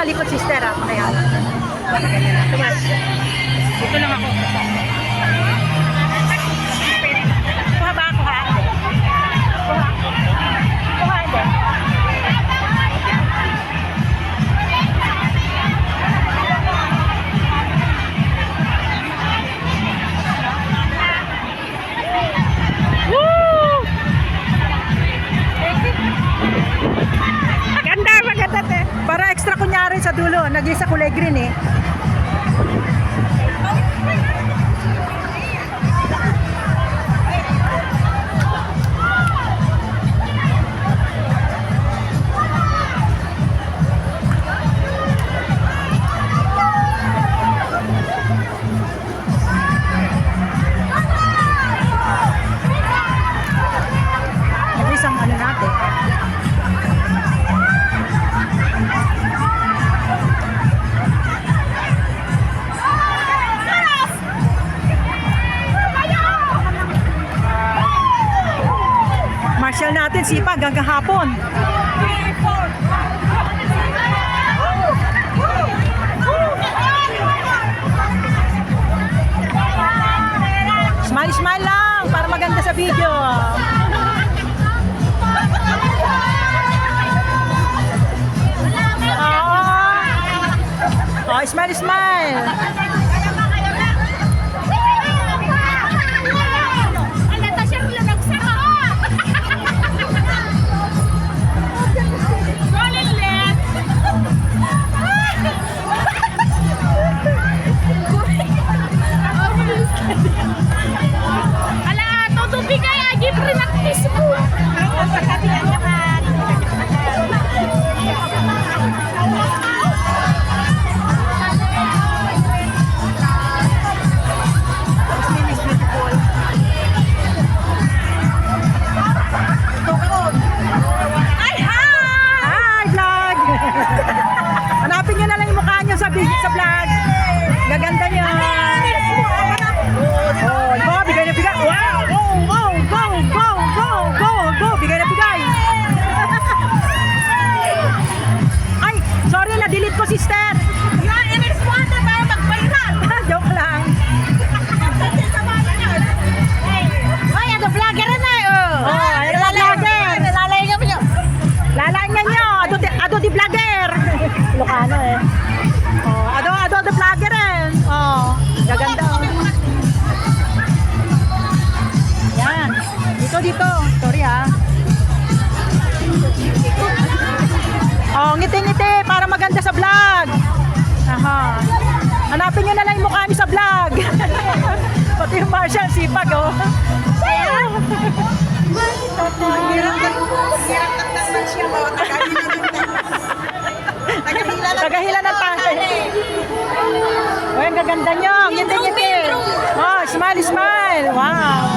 sa likod, sister, ah. Ayan. Tumas. Dito lang ako. Kuha ba ako, ha? Kuha. Kuha, hindi. Para extra kunyari sa dulo, nag-isa kulay green eh. Nag-isang ano natin. Marshall natin, sipag hanggang hapon. Smile, smile lang para maganda sa video. Oh, smile, smile. Sa vlog. Gaganda niya. Oh, diba? Bigay na bigay. Wow! Go! Go! Go! Go! Go! Go! Go! Bigay na bigay. Ay! Sorry, na-delete ko, sister. Yan, in-responder para mag-viral. Joke lang. Ay, ano vlogger na eh. Oh, ano na vlogger? Lalay kami nyo. Lalayan nyo. Ado di vlogger. Lokano eh. Oh, ado the vlogger rin. Oh, gaganda. Yan. Dito. Sorry ha. Oh, ngiti-ngiti para maganda sa vlog. Aha. Hanapin nyo na lang yung mukha niyo sa vlog. Pati yung Marshall, sipag oh. Ayan. Tagahila ng tangke. Oh, ang gaganda nyo. Ngiti-ngiti. Oh, smile, smile. Wow.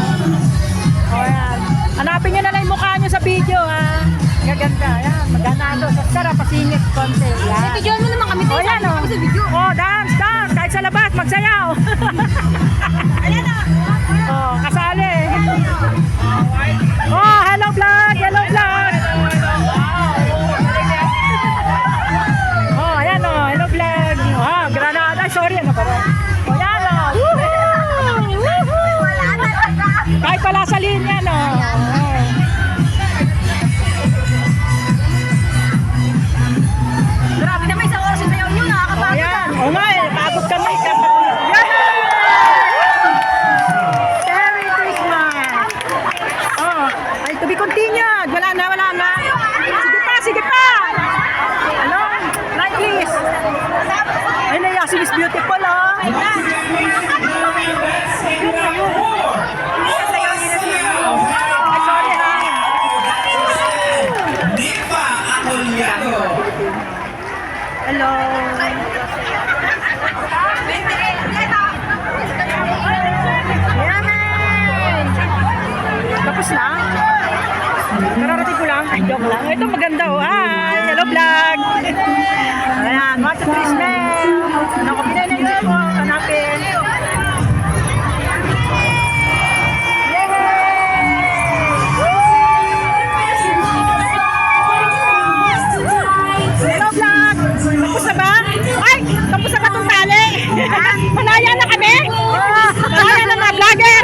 Oh, yan. Hanapin nyo na lang yung mukha nyo sa video, ha. Gaganda. Yan. Maganda. Tara, pasingit konti. Yan. Video mo naman kami. Oh, yan, oh. Oh, dance. Kahit sa labas, magsayaw. Ayan o. Oh, kasali. Oh, hello vlog. Hello vlog. Oh, ayan oh. Hello vlog. Wow, Granada. Sorry, ano ba? Oh, yan oh. Woohoo! Woohoo! Kahit pala sa linya, no? Grabe na may isang oras yung sayaw nyo. Nakakapagod. Oh, yan. Oh, nga eh. Pagod kami. Yan! Merry Christmas! Oh, ay, to be continued. Wala na. Sige pa. Ano? Like this. Ay, nayasin is beautiful, oh. Ay, sorry, ha. Hello. Ayan. Tapos na? Kararating ko lang. Ay, joke lang. Ito maganda, oh. Hi. Hello, vlog. Ayan. Watch the Christmas. Ako, pinanay ko. Hanapin. Hello vlog! Tapos na ba? Ay, tapos na ba itong tali? Malaya na kami? Malaya na mga vlogger.